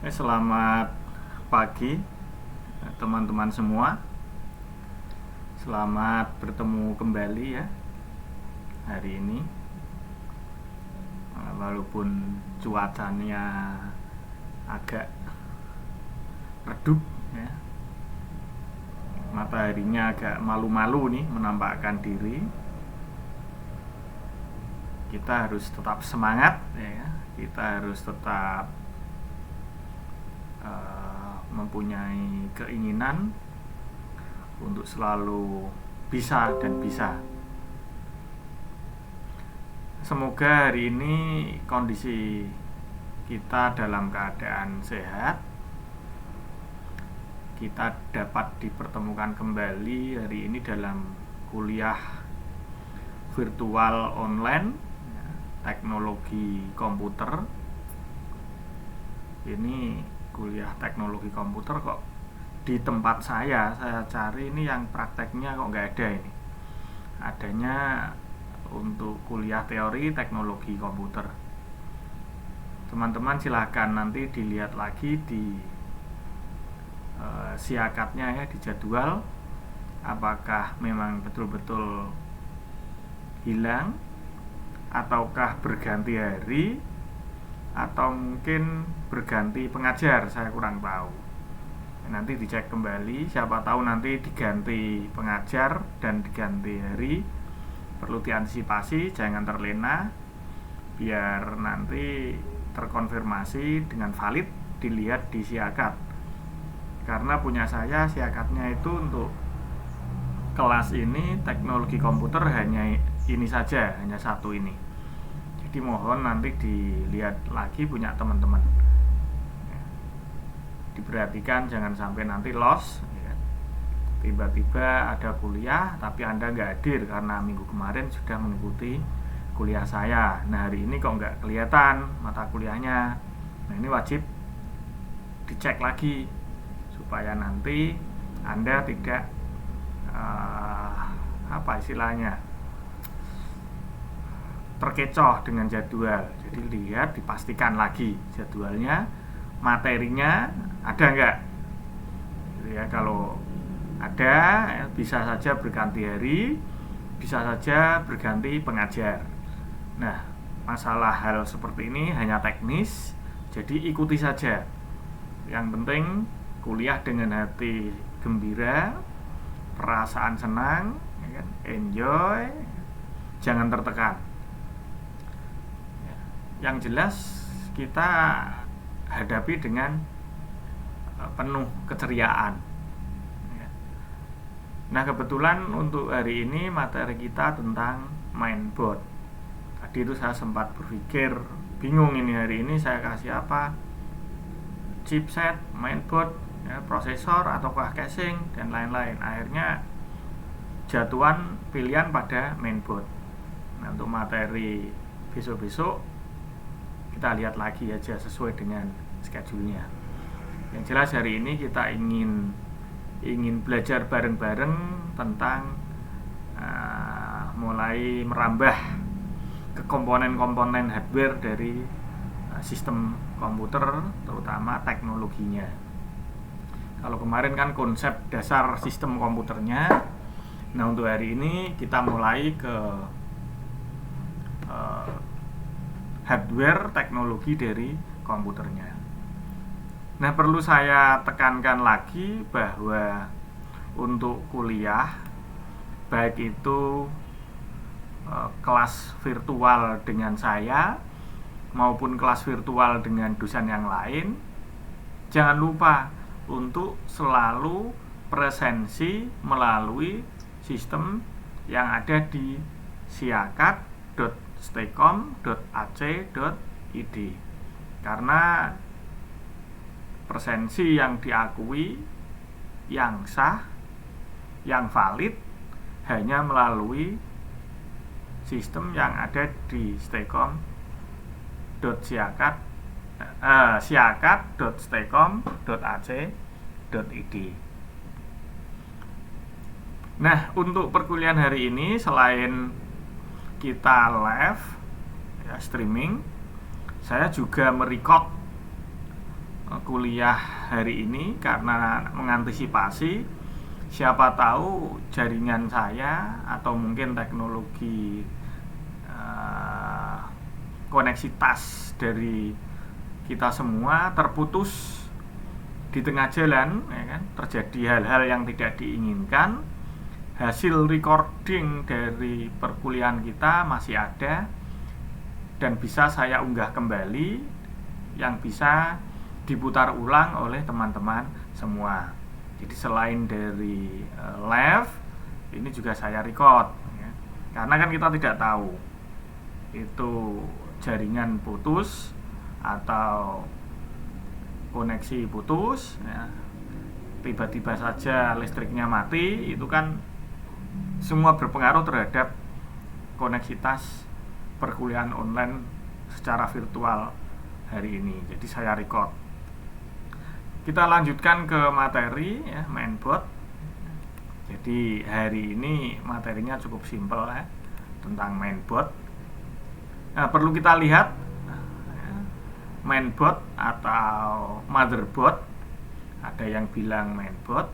Selamat pagi teman-teman semua. Selamat bertemu kembali ya hari ini. Walaupun cuacanya agak redup ya, mataharinya agak malu-malu nih menampakkan diri. Kita harus tetap semangat ya. Kita harus tetap mempunyai keinginan untuk selalu bisa dan bisa. Semoga hari ini kondisi kita dalam keadaan sehat. Kita dapat dipertemukan kembali hari ini dalam kuliah virtual online teknologi komputer. Ini kuliah teknologi komputer kok di tempat saya cari ini yang prakteknya kok nggak ada ini. Adanya untuk kuliah teori teknologi komputer. Teman-teman silahkan nanti dilihat lagi di siakatnya ya, di jadwal, apakah memang betul-betul hilang ataukah berganti hari atau mungkin berganti pengajar, saya kurang tahu. Nanti dicek kembali, siapa tahu nanti diganti pengajar dan diganti hari. Perlu diantisipasi, jangan terlena, biar nanti terkonfirmasi dengan valid, dilihat di siakat. Karena punya saya siakatnya itu untuk kelas ini teknologi komputer hanya ini saja, hanya satu ini. Jadi mohon nanti dilihat lagi punya teman-teman, diperhatikan jangan sampai nanti lost ya. Tiba-tiba ada kuliah tapi Anda nggak hadir karena minggu kemarin sudah mengikuti kuliah saya. Nah hari ini kok nggak kelihatan mata kuliahnya. Nah ini wajib dicek lagi supaya nanti Anda tidak terkecoh dengan jadwal. Jadi lihat, dipastikan lagi jadwalnya, materinya ada nggak ya. Kalau ada ya, bisa saja berganti hari, bisa saja berganti pengajar. Nah masalah hal seperti ini hanya teknis, jadi ikuti saja. Yang penting kuliah dengan hati gembira, perasaan senang ya kan? Enjoy, jangan tertekan. Yang jelas kita hadapi dengan penuh keceriaan. Nah kebetulan untuk hari ini materi kita tentang mainboard. Tadi itu saya sempat berpikir bingung ini hari ini saya kasih apa, chipset, mainboard, ya, prosesor ataukah casing dan lain-lain. Akhirnya jatuhan pilihan pada mainboard. Nah untuk materi besok-besok kita lihat lagi aja sesuai dengan schedule-nya. Yang jelas hari ini kita ingin belajar bareng-bareng tentang mulai merambah ke komponen-komponen hardware dari sistem komputer, terutama teknologinya. Kalau kemarin kan konsep dasar sistem komputernya. Nah untuk hari ini kita mulai ke hardware teknologi dari komputernya. Nah perlu saya tekankan lagi bahwa untuk kuliah, baik itu kelas virtual dengan saya maupun kelas virtual dengan dosen yang lain, jangan lupa untuk selalu presensi melalui sistem yang ada di siakat.stekom.ac.id, karena presensi yang diakui, yang sah, yang valid hanya melalui sistem yang ada di siakat.stekom.ac.id. Nah untuk perkuliahan hari ini selain kita live ya, streaming, saya juga merecord kuliah hari ini karena mengantisipasi siapa tahu jaringan saya atau mungkin teknologi koneksitas dari kita semua terputus di tengah jalan, ya kan? Terjadi hal-hal yang tidak diinginkan. Hasil recording dari perkuliahan kita masih ada dan bisa saya unggah kembali, yang bisa diputar ulang oleh teman-teman semua. Jadi selain dari live, ini juga saya record, ya. Karena kan kita tidak tahu itu jaringan putus atau koneksi putus, ya. Tiba-tiba saja listriknya mati, itu kan semua berpengaruh terhadap koneksitas perkuliahan online secara virtual hari ini. Jadi saya record. Kita lanjutkan ke materi, ya, mainboard. Jadi hari ini materinya cukup simpel, ya, tentang mainboard. Nah, perlu kita lihat, ya, mainboard atau motherboard. Ada yang bilang mainboard,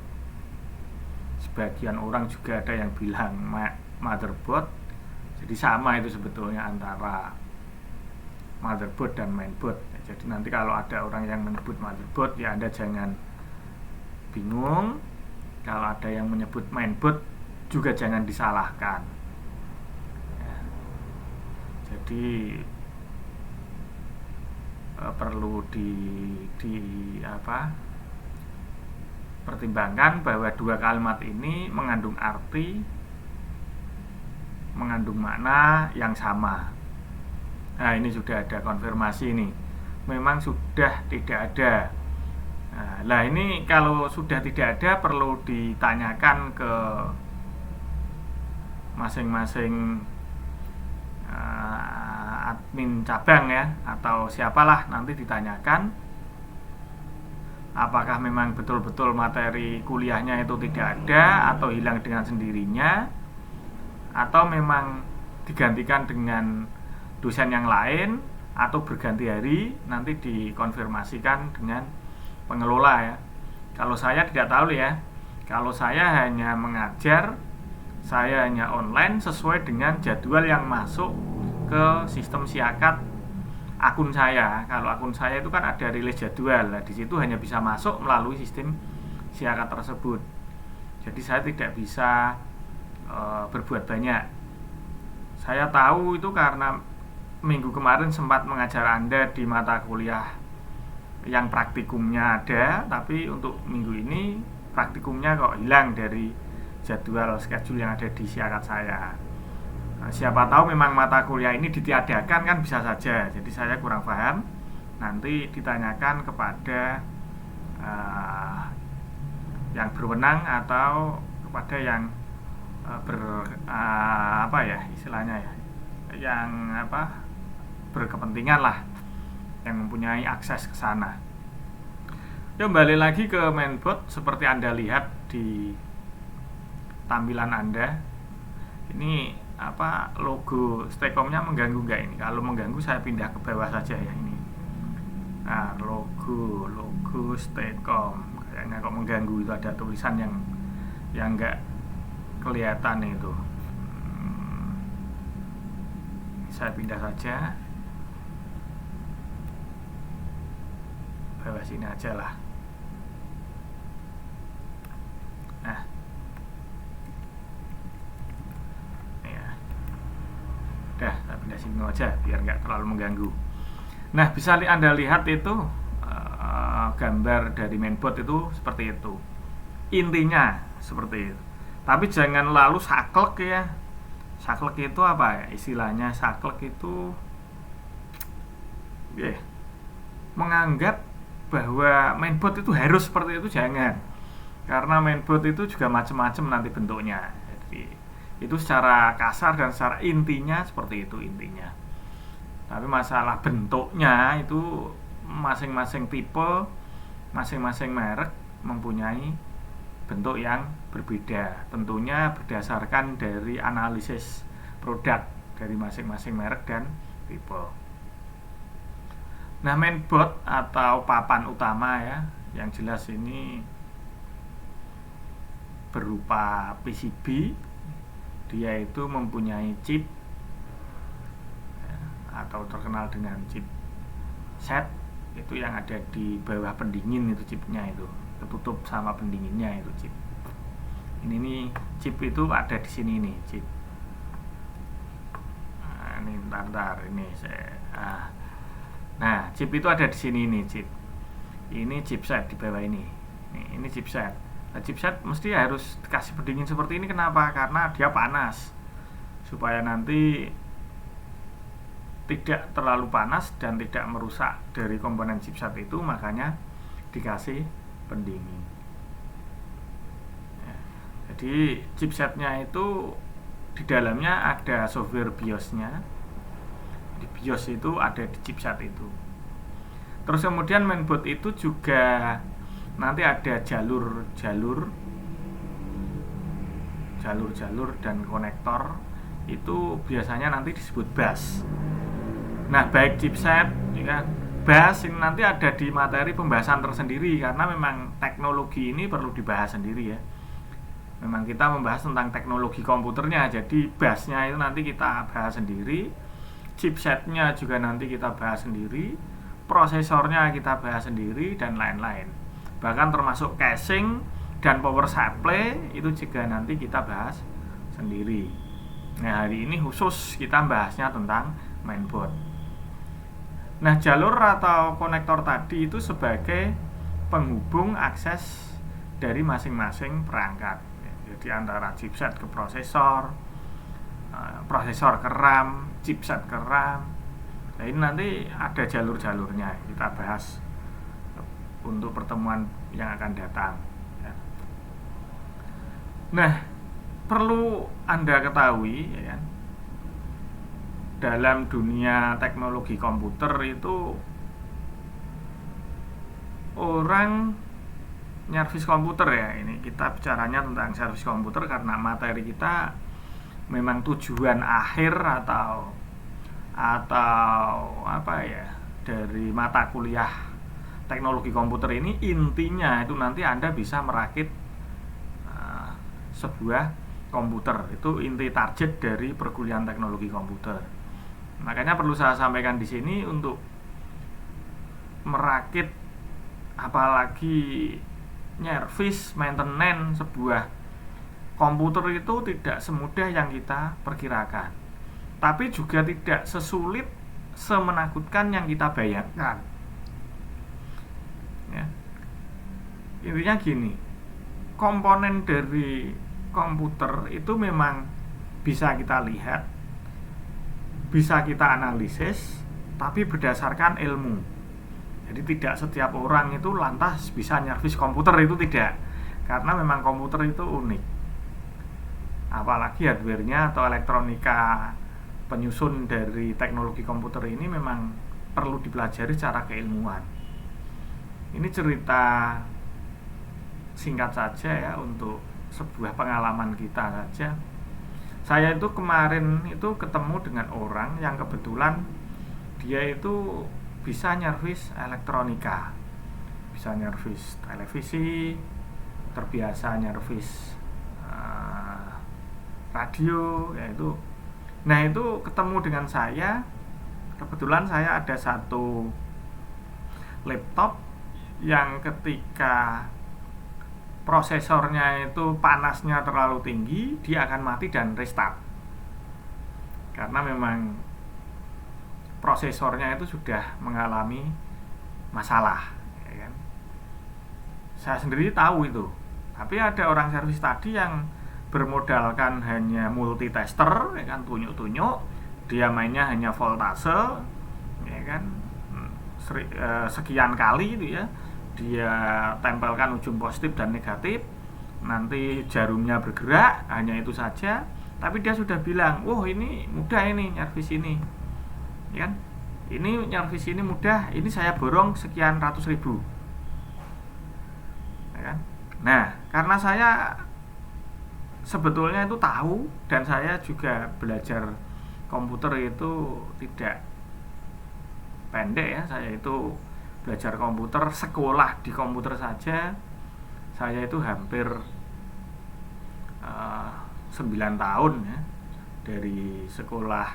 sebagian orang juga ada yang bilang motherboard. Jadi sama itu sebetulnya antara motherboard dan mainboard. Jadi nanti kalau ada orang yang menyebut motherboard, ya Anda jangan bingung. Kalau ada yang menyebut mainboard, juga jangan disalahkan, ya. Jadi perlu pertimbangkan bahwa dua kalimat ini mengandung arti, mengandung makna yang sama. Nah, ini sudah ada konfirmasi nih, memang sudah tidak ada. Nah, ini kalau sudah tidak ada perlu ditanyakan ke masing-masing admin cabang, ya, atau siapalah, nanti ditanyakan apakah memang betul-betul materi kuliahnya itu tidak ada atau hilang dengan sendirinya, atau memang digantikan dengan dosen yang lain, atau berganti hari. Nanti dikonfirmasikan dengan pengelola, ya. Kalau saya tidak tahu, ya. Kalau saya hanya mengajar, saya hanya online sesuai dengan jadwal yang masuk ke sistem Siakat akun saya. Kalau akun saya itu kan ada rilis jadwal. Nah, di situ hanya bisa masuk melalui sistem Siakat tersebut. Jadi saya tidak bisa berbuat banyak. Saya tahu itu karena minggu kemarin sempat mengajar Anda di mata kuliah yang praktikumnya ada, tapi untuk minggu ini praktikumnya kok hilang dari jadwal schedule yang ada di Siakat saya. Nah, siapa tahu memang mata kuliah ini ditiadakan, kan bisa saja. Jadi saya kurang paham. Nanti ditanyakan kepada yang berwenang atau kepada yang istilahnya, ya, yang berkepentingan lah, yang mempunyai akses ke sana. Kembali lagi ke mainboard, seperti Anda lihat di tampilan Anda. Ini logo Staycom-nya mengganggu nggak ini? Kalau mengganggu saya pindah ke bawah saja, ya, ini. Nah, logo Staycom kayaknya kok mengganggu, itu ada tulisan yang nggak kelihatan itu. Saya pindah saja bawah sini aja lah. Nah, ya, udah, saya pindah sini aja biar nggak terlalu mengganggu. Nah, bisa Anda lihat itu gambar dari mainboard itu seperti itu, intinya seperti itu. Tapi jangan lalu saklek, ya. Saklek itu apa, ya, istilahnya? Saklek itu menganggap bahwa mainboard itu harus seperti itu, jangan. Karena mainboard itu juga macam-macam nanti bentuknya. Jadi itu secara kasar dan secara intinya seperti itu intinya. Tapi masalah bentuknya itu masing-masing tipe, masing-masing merek mempunyai bentuk yang berbeda. Tentunya berdasarkan dari analisis produk dari masing-masing merek dan tipe. Nah, mainboard atau papan utama ya, yang jelas ini berupa PCB. Dia itu mempunyai chip ya, atau terkenal dengan chip set, itu yang ada di bawah pendingin, itu chipnya itu ketutup sama pendinginnya itu chip. Ini nih chip itu ada di sini nih chip. Nah, ini ntar ini saya. Nah, chip itu ada di sini nih chip. Ini chipset di bawah ini. Ini chipset. Nah, chipset mesti harus dikasih pendingin seperti ini. Kenapa? Karena dia panas. Supaya nanti tidak terlalu panas dan tidak merusak dari komponen chipset itu, makanya dikasih pendingin. Ya, jadi chipsetnya itu di dalamnya ada software BIOS-nya. Di BIOS itu ada di chipset itu. Terus kemudian mainboard itu juga nanti ada jalur-jalur dan konektor, itu biasanya nanti disebut bus. Nah, baik chipset ya, bus ini nanti ada di materi pembahasan tersendiri, karena memang teknologi ini perlu dibahas sendiri ya. Memang kita membahas tentang teknologi komputernya, jadi busnya itu nanti kita bahas sendiri, chipsetnya juga nanti kita bahas sendiri, prosesornya kita bahas sendiri, dan lain-lain. Bahkan termasuk casing dan power supply itu juga nanti kita bahas sendiri. Nah, hari ini khusus kita bahasnya tentang mainboard. Nah, jalur atau konektor tadi itu sebagai penghubung akses dari masing-masing perangkat. Jadi antara chipset ke prosesor, prosesor ke RAM, chipset ke RAM. Nah, ini nanti ada jalur-jalurnya, kita bahas untuk pertemuan yang akan datang. Nah, perlu Anda ketahui ya kan, dalam dunia teknologi komputer itu orang nyervis komputer ya, ini kita bicaranya tentang servis komputer karena materi kita memang tujuan akhir atau apa ya, dari mata kuliah teknologi komputer ini intinya itu nanti Anda bisa merakit sebuah komputer. Itu inti target dari perkuliahan teknologi komputer. Makanya perlu saya sampaikan di sini, untuk merakit apalagi nyervis, maintenance sebuah komputer itu tidak semudah yang kita perkirakan, tapi juga tidak sesulit, semenakutkan yang kita bayangkan ya. Intinya gini, komponen dari komputer itu memang bisa kita lihat, bisa kita analisis, tapi berdasarkan ilmu. Jadi tidak setiap orang itu lantas bisa nyervis komputer, itu tidak, karena memang komputer itu unik. Apalagi hardware-nya atau elektronika penyusun dari teknologi komputer ini memang perlu dipelajari secara keilmuan. Ini cerita singkat saja ya, untuk sebuah pengalaman kita saja. Saya itu kemarin itu ketemu dengan orang yang kebetulan dia itu bisa nyervis elektronika, bisa nyervis televisi, terbiasa nyervis radio yaitu. Nah, itu ketemu dengan saya, kebetulan saya ada satu laptop yang ketika prosesornya itu panasnya terlalu tinggi, dia akan mati dan restart, karena memang prosesornya itu sudah mengalami masalah ya kan? Saya sendiri tahu itu, tapi ada orang servis tadi yang bermodalkan hanya multitester ya kan, tunjuk-tunjuk, dia mainnya hanya voltase ya kan, sekian kali itu ya, dia tempelkan ujung positif dan negatif, nanti jarumnya bergerak, hanya itu saja. Tapi dia sudah bilang, "Wah, ini mudah ini nyervis ini." Ya kan? Ini nyervis ini mudah, ini saya borong sekian ratus ribu. Ya kan? Nah, karena saya sebetulnya itu tahu, dan saya juga belajar komputer itu tidak pendek ya. Saya itu belajar komputer, sekolah di komputer saja saya itu hampir 9 tahun ya, dari sekolah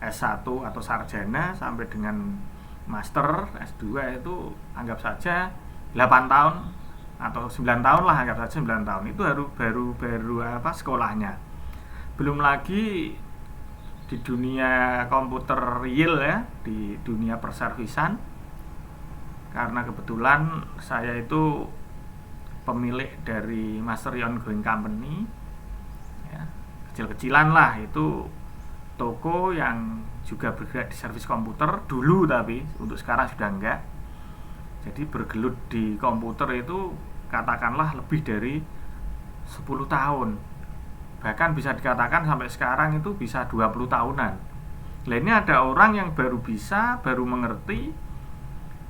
S1 atau sarjana sampai dengan master S2 itu anggap saja 8 tahun atau 9 tahun lah, anggap saja 9 tahun. Itu baru sekolahnya. Belum lagi di dunia komputer real ya, di dunia perservisan, karena kebetulan saya itu pemilik dari Mastery Ongoing Company ya, kecil-kecilan lah, itu toko yang juga bergerak di servis komputer dulu, tapi untuk sekarang sudah enggak. Jadi bergelut di komputer itu katakanlah lebih dari 10 tahun, bahkan bisa dikatakan sampai sekarang itu bisa 20 tahunan. Nah, ini ada orang yang baru mengerti,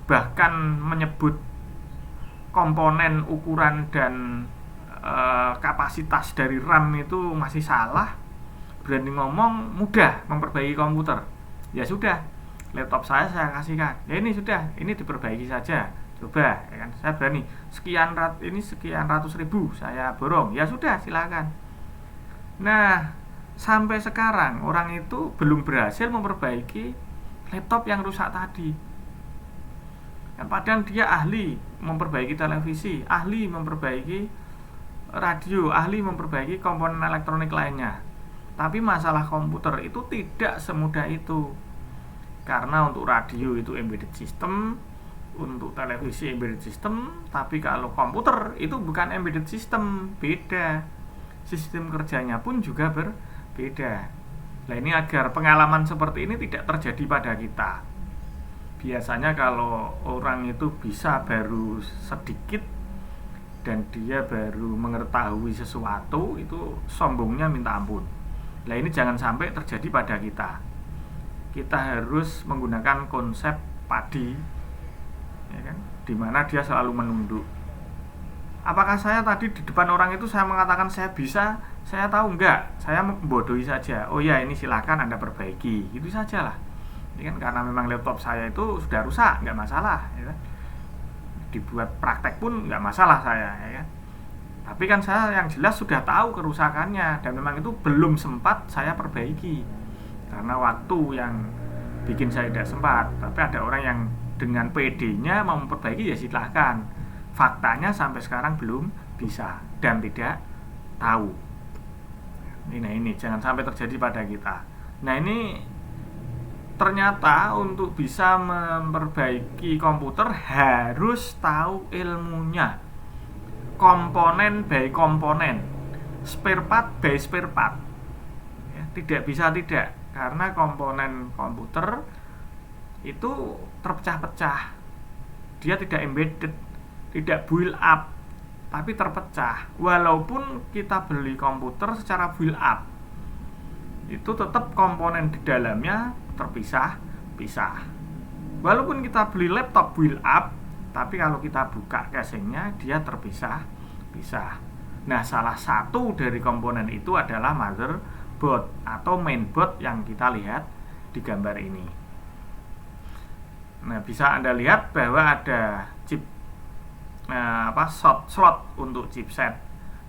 bahkan menyebut komponen, ukuran, dan kapasitas dari RAM itu masih salah, berani ngomong mudah memperbaiki komputer. Ya sudah, laptop saya kasihkan, ya ini sudah, ini diperbaiki saja, coba ya kan, saya berani sekian ratus ribu saya borong, ya sudah silakan. Nah, sampai sekarang orang itu belum berhasil memperbaiki laptop yang rusak tadi. Ya, padahal dia ahli memperbaiki televisi, ahli memperbaiki radio, ahli memperbaiki komponen elektronik lainnya. Tapi masalah komputer itu tidak semudah itu. Karena untuk radio itu embedded system, untuk televisi embedded system, tapi kalau komputer itu bukan embedded system, beda. Sistem kerjanya pun juga berbeda. Nah, ini agar pengalaman seperti ini tidak terjadi pada kita. Biasanya kalau orang itu bisa baru sedikit dan dia baru mengetahui sesuatu, itu sombongnya minta ampun. Nah, ini jangan sampai terjadi pada kita. Kita harus menggunakan konsep padi, ya kan, dimana dia selalu menunduk. Apakah saya tadi di depan orang itu saya mengatakan saya bisa, saya tahu? Enggak, saya membodohi saja. Oh ya, ini silakan Anda perbaiki, itu saja lah. Ini kan karena memang laptop saya itu sudah rusak, enggak masalah ya kan? Dibuat praktek pun enggak masalah saya ya kan? Tapi kan saya yang jelas sudah tahu kerusakannya, dan memang itu belum sempat saya perbaiki karena waktu yang bikin saya tidak sempat. Tapi ada orang yang dengan PD-nya mau memperbaiki, ya silahkan. Faktanya sampai sekarang belum bisa dan tidak tahu. Ini jangan sampai terjadi pada kita. Nah, ini ternyata untuk bisa memperbaiki komputer harus tahu ilmunya. Komponen by komponen, spare part by spare part ya, tidak bisa tidak, karena komponen komputer itu terpecah-pecah, dia tidak embedded, tidak build up, tapi terpecah. Walaupun kita beli komputer secara build up, itu tetap komponen di dalamnya terpisah-pisah. Walaupun kita beli laptop build up, tapi kalau kita buka casingnya dia terpisah-pisah. Nah, salah satu dari komponen itu adalah motherboard atau mainboard yang kita lihat di gambar ini. Nah, bisa Anda lihat bahwa ada chip slot untuk chipset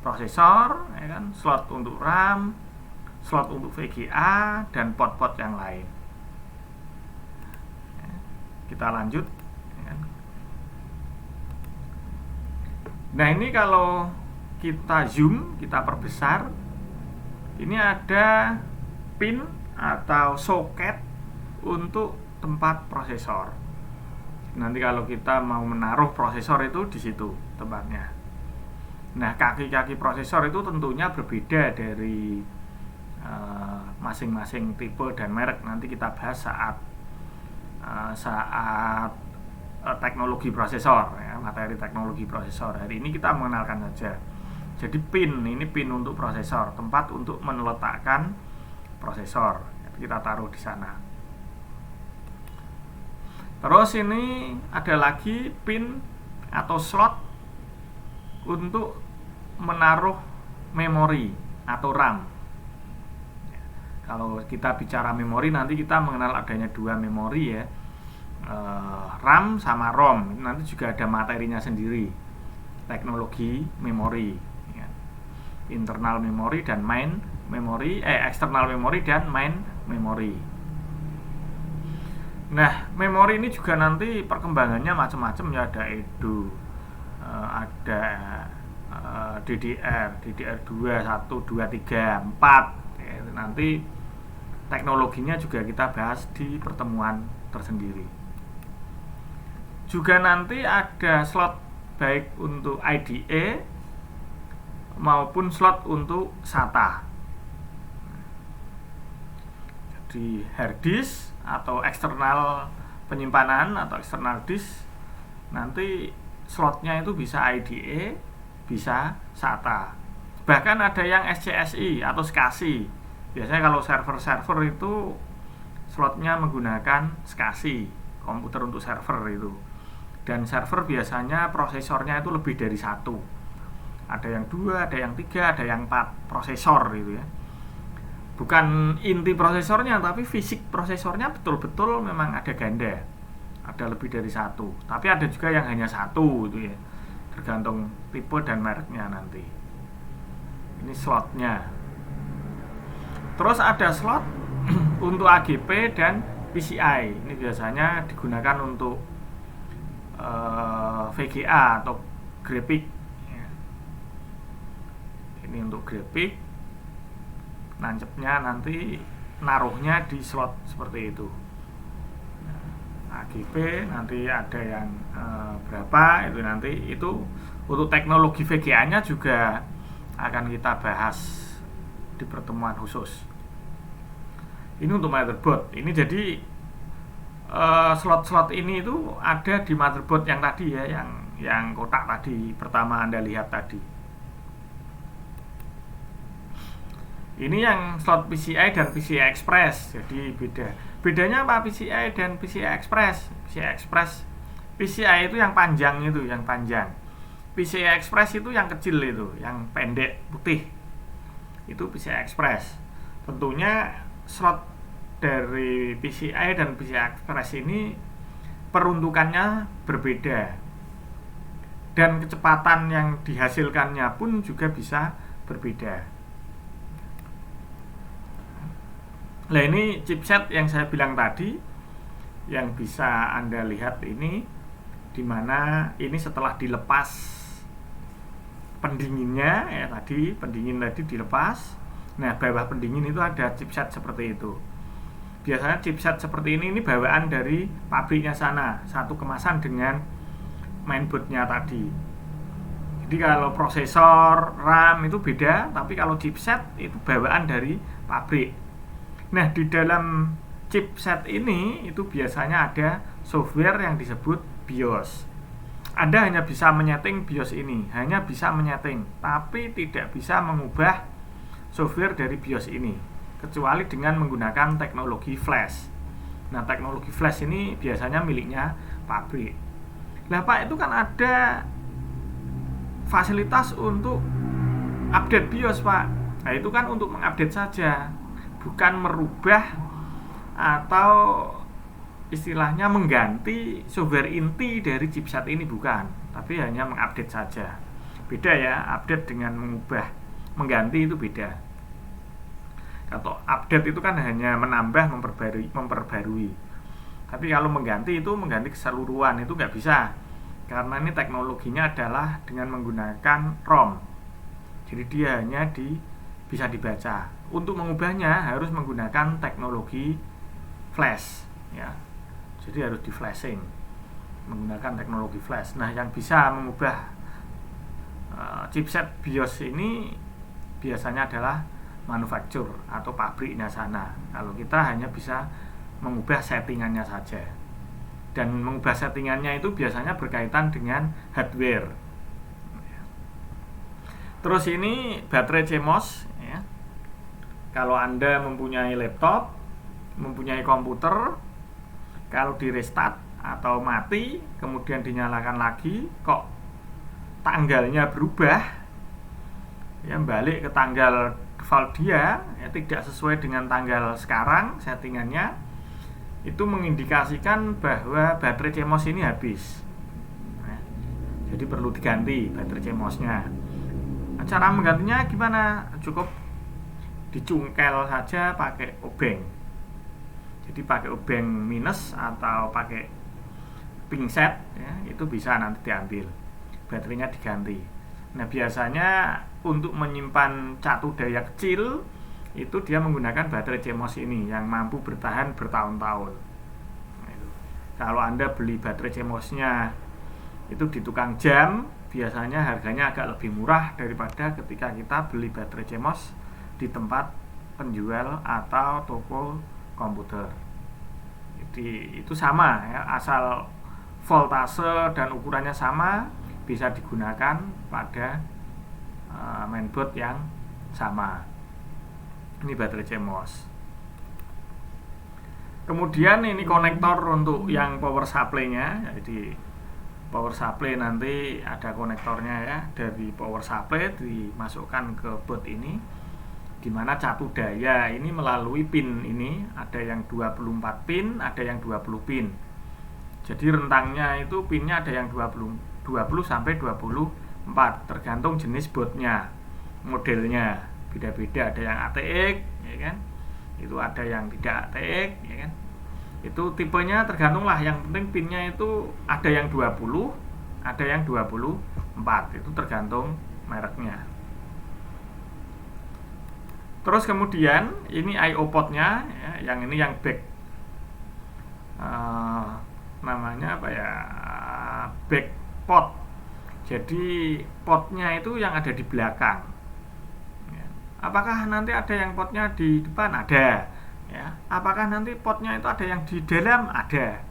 prosesor, ya kan, slot untuk RAM, slot untuk VGA, dan port-port yang lain. Kita lanjut. Nah, ini kalau kita zoom, kita perbesar, ini ada pin atau soket untuk tempat prosesor. Nanti kalau kita mau menaruh prosesor itu di situ tempatnya. Nah, kaki-kaki prosesor itu tentunya berbeda dari masing-masing tipe dan merek. Nanti kita bahas saat teknologi prosesor ya, materi teknologi prosesor. Hari ini kita mengenalkan saja. Jadi pin, ini pin untuk prosesor, tempat untuk meletakkan prosesor. Kita taruh di sana. Terus ini ada lagi pin atau slot untuk menaruh memori atau RAM. Kalau kita bicara memori, nanti kita mengenal adanya dua memori ya. RAM sama ROM. Nanti juga ada materinya sendiri, teknologi memori ya. Internal memory dan main memory, external memory dan main memory. Nah, memori ini juga nanti perkembangannya macam-macam ya, ada Edo, ada DDR, DDR2, 1, 2, 3, 4 ya. Nanti teknologinya juga kita bahas di pertemuan tersendiri. Juga nanti ada slot baik untuk IDE maupun slot untuk SATA. Jadi hard disk atau eksternal penyimpanan atau eksternal disk, nanti slotnya itu bisa IDE, bisa SATA. Bahkan ada yang SCSI atau SCSI. Biasanya kalau server-server itu slotnya menggunakan SCSI, komputer untuk server itu. Dan server biasanya prosesornya itu lebih dari 1. Ada yang 2, ada yang 3, ada yang 4 prosesor gitu ya. Bukan inti prosesornya, tapi fisik prosesornya betul-betul memang ada ganda, ada lebih dari 1. Tapi ada juga yang hanya 1 gitu ya, tergantung tipe dan mereknya nanti. Ini slotnya. Terus ada slot untuk AGP dan PCI. Ini biasanya digunakan untuk VGA atau grafik ya. Ini untuk grafik, nancepnya nanti naruhnya di slot seperti itu. AGB nanti ada yang berapa itu, nanti itu untuk teknologi VGA-nya juga akan kita bahas di pertemuan khusus. Ini untuk motherboard. Ini jadi slot-slot ini itu ada di motherboard yang tadi ya, yang kotak tadi pertama Anda lihat tadi. Ini yang slot PCI dan PCI Express. Jadi bedanya apa PCI dan PCI Express? PCI itu yang panjang itu, yang panjang. PCI Express itu yang kecil itu, yang pendek putih. Itu PCI Express. Tentunya slot dari PCI dan PCI Express ini peruntukannya berbeda. Dan kecepatan yang dihasilkannya pun juga bisa berbeda. Nah, ini chipset yang saya bilang tadi, yang bisa Anda lihat ini, dimana ini setelah dilepas pendinginnya ya, tadi pendingin tadi dilepas. Nah, bawah pendingin itu ada chipset seperti itu. Biasanya chipset seperti ini bawaan dari pabriknya sana, satu kemasan dengan mainboardnya tadi. Jadi kalau prosesor, RAM itu beda, tapi kalau chipset itu bawaan dari pabrik. Nah, di dalam chipset ini itu biasanya ada software yang disebut BIOS. Anda hanya bisa menyeting BIOS ini, hanya bisa menyeting, tapi tidak bisa mengubah software dari BIOS ini, kecuali dengan menggunakan teknologi flash. Nah, teknologi flash ini biasanya miliknya pabrik. Nah, Pak, itu kan ada fasilitas untuk update BIOS, Pak. Nah, itu kan untuk mengupdate saja, bukan merubah atau istilahnya mengganti software inti dari chipset ini, bukan, tapi hanya mengupdate saja. Beda ya, update dengan mengubah, mengganti itu beda. Kalau update itu kan hanya menambah, memperbarui. Tapi kalau mengganti itu mengganti keseluruhan, itu nggak bisa, karena ini teknologinya adalah dengan menggunakan ROM. Jadi dia hanya bisa dibaca. Untuk mengubahnya harus menggunakan teknologi flash ya. Jadi harus di flashing menggunakan teknologi flash. Nah, yang bisa mengubah chipset BIOS ini biasanya adalah manufaktur atau pabriknya sana. Kalau kita hanya bisa mengubah settingannya saja. Dan mengubah settingannya itu biasanya berkaitan dengan hardware. Terus ini baterai CMOS ya. Kalau Anda mempunyai laptop, mempunyai komputer, kalau di restart atau mati, kemudian dinyalakan lagi, kok tanggalnya berubah, ya balik ke tanggal default dia, ya tidak sesuai dengan tanggal sekarang settingannya, itu mengindikasikan bahwa baterai CMOS ini habis. Nah, jadi perlu diganti baterai CMOS-nya. Cara menggantinya gimana? Cukup dicungkel saja pakai obeng. Jadi pakai obeng minus atau pakai pingset ya, itu bisa nanti diambil, baterainya diganti. Nah, biasanya untuk menyimpan catu daya kecil itu dia menggunakan baterai CMOS ini yang mampu bertahan bertahun-tahun. Nah, itu. Kalau Anda beli baterai CMOS-nya itu di tukang jam, biasanya harganya agak lebih murah daripada ketika kita beli baterai CMOS di tempat penjual atau toko komputer. Jadi itu sama ya, asal voltase dan ukurannya sama, bisa digunakan pada mainboard yang sama. Ini baterai CMOS. Kemudian ini konektor untuk yang power supply-nya. Jadi power supply nanti ada konektornya ya, dari power supply dimasukkan ke board ini, dimana catu daya ini melalui pin ini, ada yang 24 pin, ada yang 20 pin. Jadi rentangnya itu pinnya ada yang 20 sampai 24, tergantung jenis boardnya, modelnya beda-beda, ada yang ATX ya kan, itu ada yang tidak ATX ya kan, itu tipenya tergantung lah, yang penting pinnya itu ada yang 20, ada yang 24, itu tergantung mereknya. Terus kemudian ini I/O portnya ya, yang ini yang back namanya apa ya, back port. Jadi portnya itu yang ada di belakang. Apakah nanti ada yang portnya di depan? Ada ya. Apakah nanti portnya itu ada yang di dalam? Ada.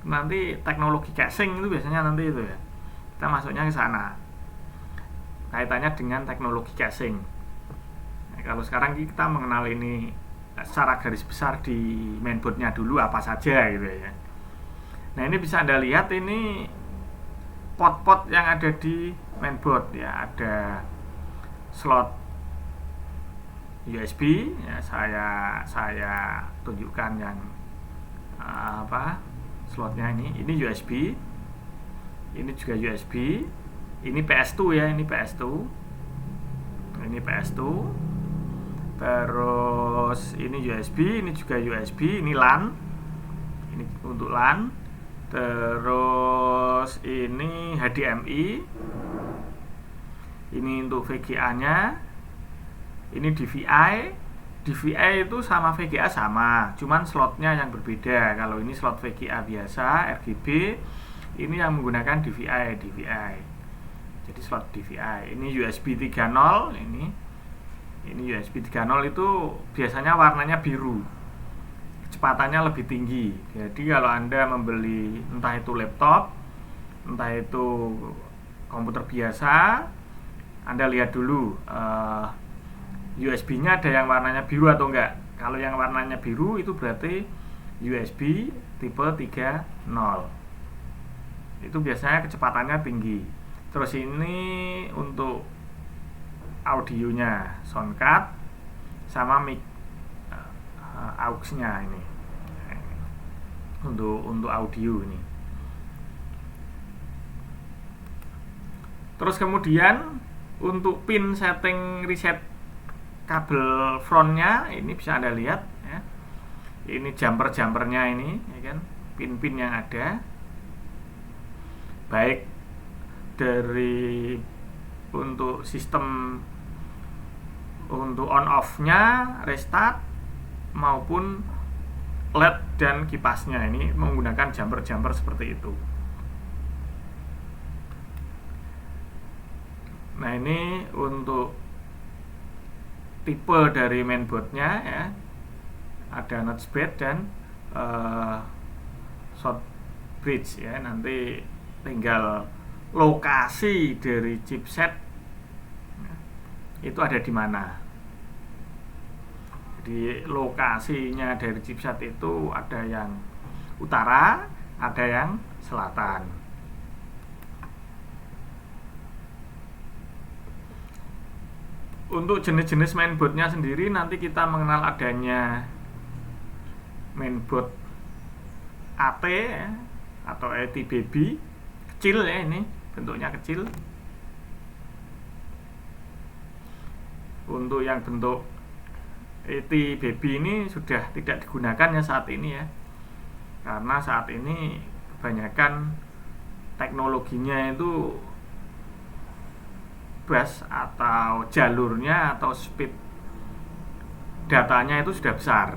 Nanti teknologi casing itu biasanya nanti itu ya, kita masuknya ke sana, kaitannya dengan teknologi casing. Nah, kalau sekarang kita mengenal ini secara garis besar di mainboardnya dulu apa saja gitu ya. Nah, ini bisa Anda lihat, ini pot-pot yang ada di mainboard ya, ada slot USB ya, saya tunjukkan yang slotnya ini USB, ini juga USB, ini PS2 ya, ini PS2, terus ini USB, ini juga USB, ini LAN, ini untuk LAN, terus ini HDMI, ini untuk VGA nya, ini DVI itu sama VGA sama, cuman slotnya yang berbeda. Kalau ini slot VGA biasa RGB, ini yang menggunakan DVI. Jadi slot DVI. Ini USB 3.0, ini USB 3.0 itu biasanya warnanya biru, kecepatannya lebih tinggi. Jadi kalau Anda membeli entah itu laptop, entah itu komputer biasa, Anda lihat dulu USB-nya ada yang warnanya biru atau enggak. Kalau yang warnanya biru itu berarti USB tipe 3.0. Itu biasanya kecepatannya tinggi. Terus ini untuk audionya, sound card sama mic aux-nya ini. Untuk audio ini. Terus kemudian untuk pin setting reset kabel frontnya ini bisa Anda lihat ya. Ini jumpernya ini ya kan, pin-pin yang ada, baik dari untuk sistem untuk on off-nya, restart, maupun LED dan kipasnya ini menggunakan jumper seperti itu. Nah, ini untuk tipe dari mainboardnya ya, ada notch bed dan short bridge ya. Nanti tinggal lokasi dari chipset ya, itu ada di mana. Jadi lokasinya dari chipset itu ada yang utara, ada yang selatan. Untuk jenis-jenis mainboardnya sendiri nanti kita mengenal adanya mainboard AT ya, atau AT baby kecil ya, ini bentuknya kecil. Untuk yang bentuk AT baby ini sudah tidak digunakan ya saat ini ya, karena saat ini kebanyakan teknologinya itu bus atau jalurnya atau speed datanya itu sudah besar.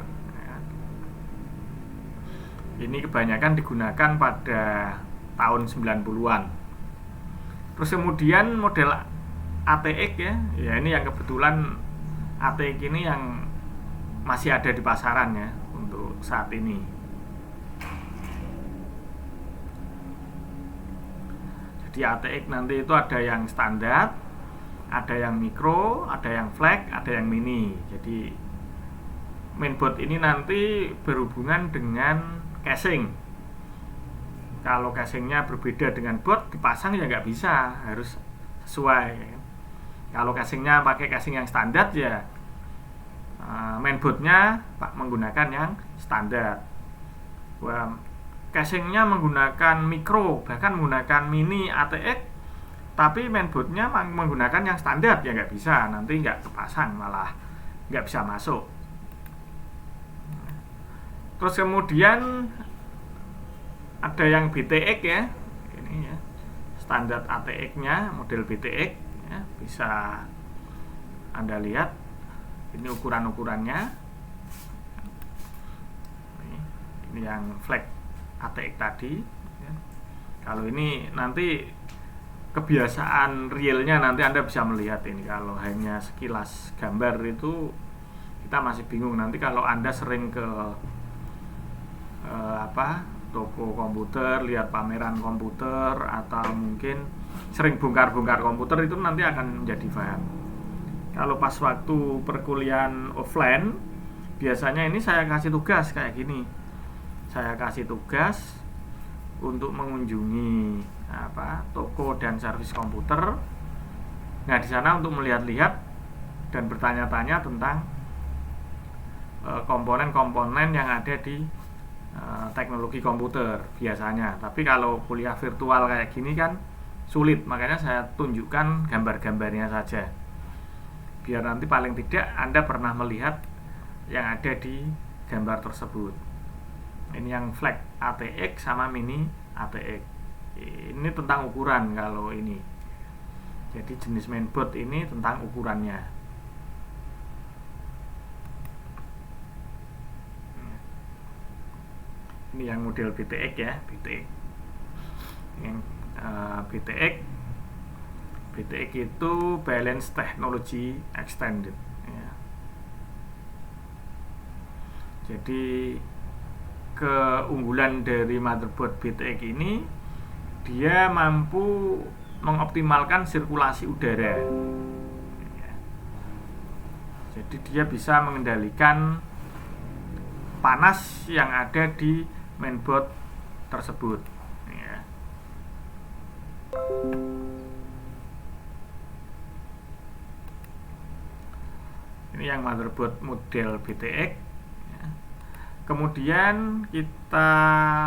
Ini kebanyakan digunakan pada tahun 90-an. Terus kemudian model ATX ya ini yang kebetulan ATX ini yang masih ada di pasaran ya untuk saat ini. Jadi ATX nanti itu ada yang standar, ada yang mikro, ada yang flag, ada yang mini. Jadi mainboard ini nanti berhubungan dengan casing. Kalau casingnya berbeda dengan board, dipasang ya nggak bisa, harus sesuai. Kalau casingnya pakai casing yang standar ya mainboardnya menggunakan yang standar. Casingnya menggunakan mikro, bahkan menggunakan mini ATX, tapi mainboardnya menggunakan yang standar ya nggak bisa, nanti nggak kepasang, malah nggak bisa masuk. Terus kemudian ada yang BTX ya, ini ya standar ATX-nya model BTX ya, bisa Anda lihat ini ukurannya. Ini yang flag ATX tadi ya. Kalau ini nanti kebiasaan realnya nanti Anda bisa melihat ini. Kalau hanya sekilas gambar itu kita masih bingung. Nanti kalau Anda sering ke toko komputer, lihat pameran komputer, atau mungkin sering bongkar-bongkar komputer, itu nanti akan menjadi paham. Kalau pas waktu perkuliahan offline, biasanya ini saya kasih tugas kayak gini. Saya kasih tugas untuk mengunjungi toko dan servis komputer. Nah, di sana untuk melihat-lihat dan bertanya-tanya tentang komponen-komponen yang ada di teknologi komputer biasanya. Tapi kalau kuliah virtual kayak gini kan sulit, makanya saya tunjukkan gambar-gambarnya saja, biar nanti paling tidak Anda pernah melihat yang ada di gambar tersebut. Ini yang flag ATX sama mini ATX. Ini tentang ukuran kalau ini. Jadi jenis mainboard ini tentang ukurannya. Ini yang model BTX ya, BTX. Yang BTX itu Balance Technology Extended ya. Jadi keunggulan dari motherboard BTX ini, dia mampu mengoptimalkan sirkulasi udara ya. Jadi dia bisa mengendalikan panas yang ada di mainboard tersebut ya. Ini yang motherboard model BTX ya. Kemudian kita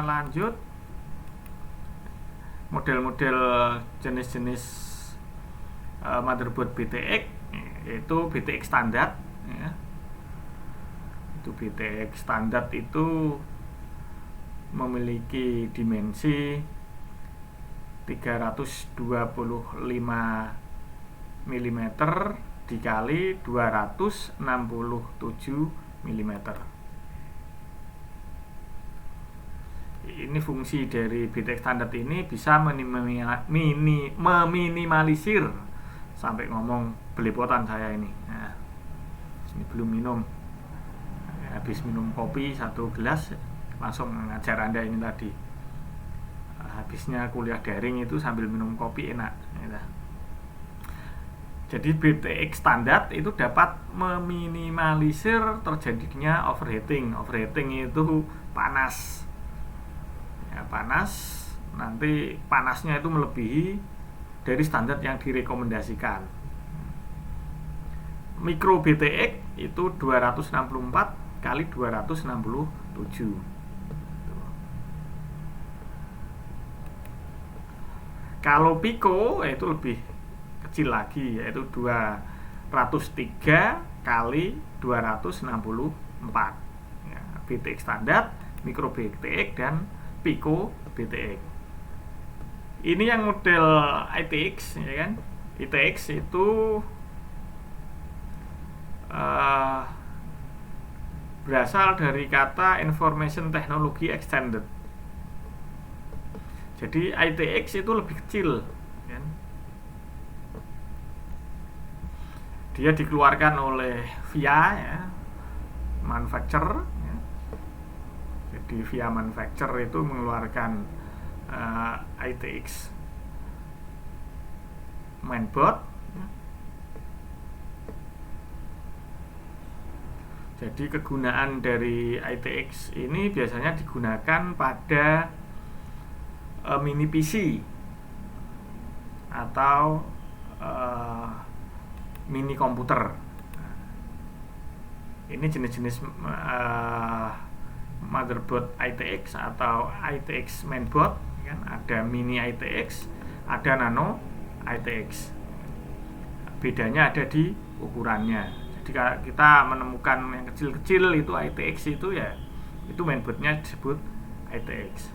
lanjut model-model jenis-jenis motherboard BTX, yaitu BTX standar ya. Itu BTX standar itu memiliki dimensi 325 mm dikali 267 mm. Ini fungsi dari BTX standar ini bisa meminimalisir, sampai ngomong belepotan saya ini. Nah, ini belum minum, habis minum kopi 1 gelas langsung ngajar Anda ini tadi. Habisnya kuliah daring itu sambil minum kopi enak ya. Jadi BTX standar itu dapat meminimalisir terjadinya overheating. Overheating itu panas ya, panas, nanti panasnya itu melebihi dari standar yang direkomendasikan. Micro BTX itu 264 kali 267. Kalau Pico itu lebih kecil lagi, yaitu 203 kali 264 ya, BTX standar, Micro BTX, dan Pico BTX. Ini yang model ITX ya kan. ITX itu berasal dari kata Information Technology Extended. Jadi ITX itu lebih kecil kan? Dia dikeluarkan oleh VIA ya, manufacturer ya. Jadi VIA manufacturer itu mengeluarkan ITX mainboard ya. Jadi kegunaan dari ITX ini biasanya digunakan pada mini PC atau mini komputer. Ini jenis-jenis motherboard ITX atau ITX mainboard kan. Ada mini ITX, ada nano ITX. Bedanya ada di ukurannya. Jadi kita menemukan yang kecil-kecil itu ITX itu ya, itu mainboardnya disebut ITX.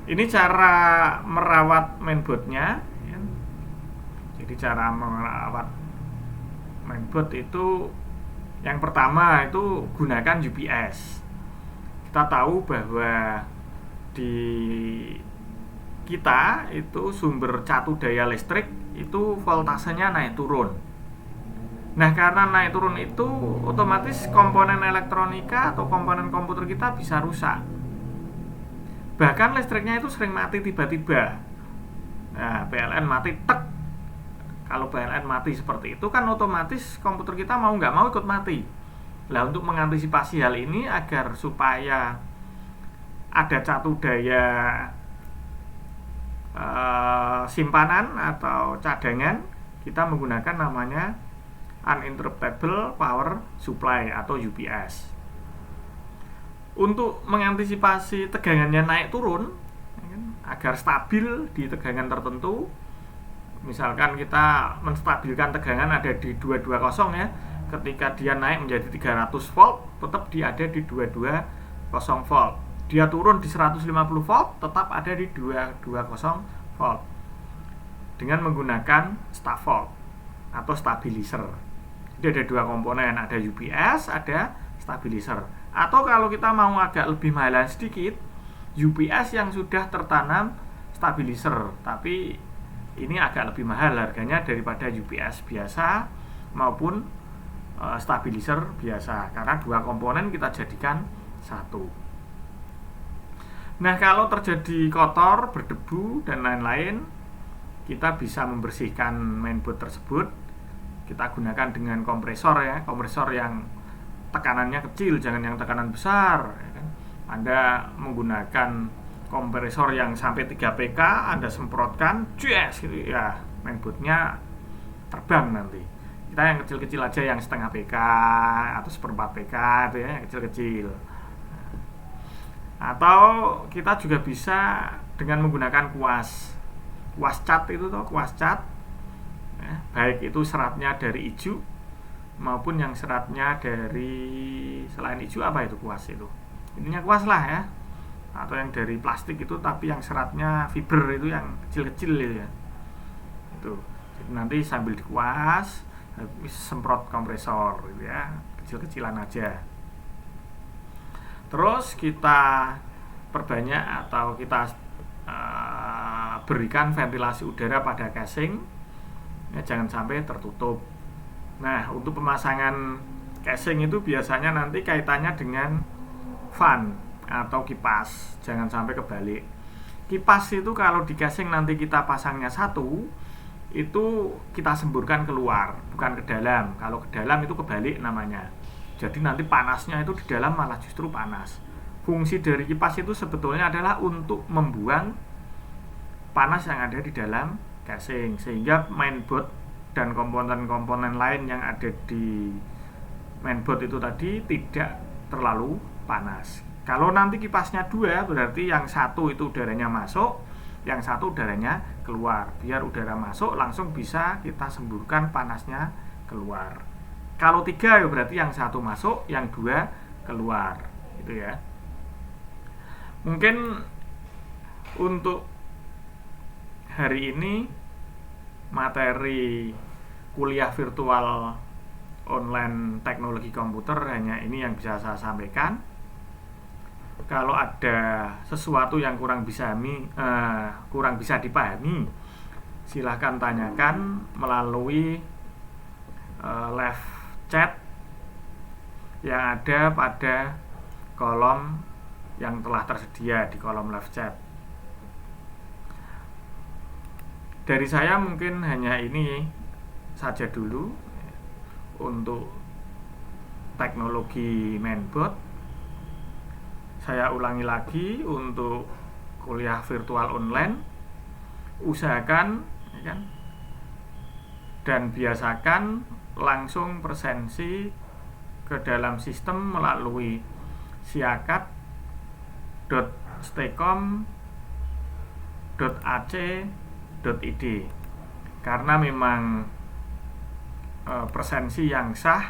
Ini cara merawat mainboardnya ya. Jadi cara merawat mainboard itu yang pertama itu gunakan UPS. Kita tahu bahwa di kita itu sumber catu daya listrik itu voltasenya naik turun. Nah, karena naik turun itu otomatis komponen elektronika atau komponen komputer kita bisa rusak. Bahkan listriknya itu sering mati tiba-tiba. Nah, PLN mati tek. Kalau PLN mati seperti itu kan otomatis komputer kita mau nggak mau ikut mati. Nah, untuk mengantisipasi hal ini agar supaya ada catu daya simpanan atau cadangan, kita menggunakan namanya Uninterruptible Power Supply atau UPS. Untuk mengantisipasi tegangannya naik turun agar stabil di tegangan tertentu, misalkan kita menstabilkan tegangan ada di 220 ya, ketika dia naik menjadi 300 volt tetap dia ada di 220 volt. Dia turun di 150 volt tetap ada di 220 volt dengan menggunakan stop volt atau stabilizer. Jadi ada dua komponen, ada UPS, ada stabilizer. Atau kalau kita mau agak lebih mahalan sedikit, UPS yang sudah tertanam stabilizer, tapi ini agak lebih mahal harganya daripada UPS biasa maupun stabilizer biasa, karena dua komponen kita jadikan satu. Nah, kalau terjadi kotor, berdebu, dan lain-lain, kita bisa membersihkan mainboard tersebut. Kita gunakan dengan kompresor ya, kompresor yang tekanannya kecil, jangan yang tekanan besar ya kan? Anda menggunakan kompresor yang sampai 3 PK, Anda semprotkan, gitu ya, mainboardnya terbang nanti. Kita yang kecil-kecil aja, yang setengah PK atau seperempat PK itu ya, yang kecil-kecil. Atau kita juga bisa dengan menggunakan kuas cat itu tuh, kuas cat ya, baik itu seratnya dari hijau maupun yang seratnya dari selain hijau, apa itu kuas itu, ininya kuas lah ya, atau yang dari plastik itu tapi yang seratnya fiber itu yang kecil-kecil itu ya, itu. Jadi nanti sambil dikuas semprot kompresor gitu ya, kecil-kecilan aja. Terus kita perbanyak atau kita berikan ventilasi udara pada casing ya, jangan sampai tertutup. Nah, untuk pemasangan casing itu biasanya nanti kaitannya dengan fan atau kipas, jangan sampai kebalik. Kipas itu kalau di casing nanti kita pasangnya satu, itu kita semburkan keluar, bukan ke dalam. Kalau ke dalam itu kebalik namanya. Jadi nanti panasnya itu di dalam malah justru panas. Fungsi dari kipas itu sebetulnya adalah untuk membuang panas yang ada di dalam casing, sehingga mainboard dan komponen-komponen lain yang ada di mainboard itu tadi tidak terlalu panas. Kalau nanti kipasnya 2, berarti yang satu itu udaranya masuk, yang satu udaranya keluar. Biar udara masuk langsung bisa kita semburkan panasnya keluar. Kalau 3 ya berarti yang satu masuk, yang 2 keluar, gitu ya. Mungkin untuk hari ini materi kuliah virtual online teknologi komputer hanya ini yang bisa saya sampaikan. Kalau ada sesuatu yang kurang bisa dipahami, silahkan tanyakan melalui live chat yang ada pada kolom yang telah tersedia di kolom live chat. Dari saya mungkin hanya ini saja dulu untuk teknologi mainboard. Saya ulangi lagi, untuk kuliah virtual online usahakan ya kan, dan biasakan langsung presensi ke dalam sistem melalui siakat.stecom.ac.id, karena memang presensi yang sah,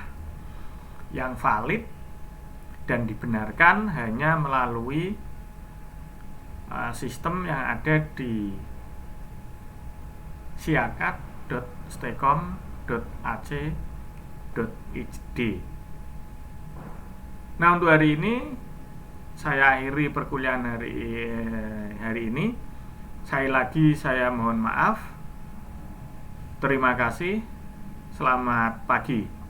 yang valid dan dibenarkan hanya melalui sistem yang ada di siakat.stecom.ac.id. Nah, untuk hari ini saya akhiri perkuliahan hari ini. Sekali lagi saya mohon maaf. Terima kasih. Selamat pagi.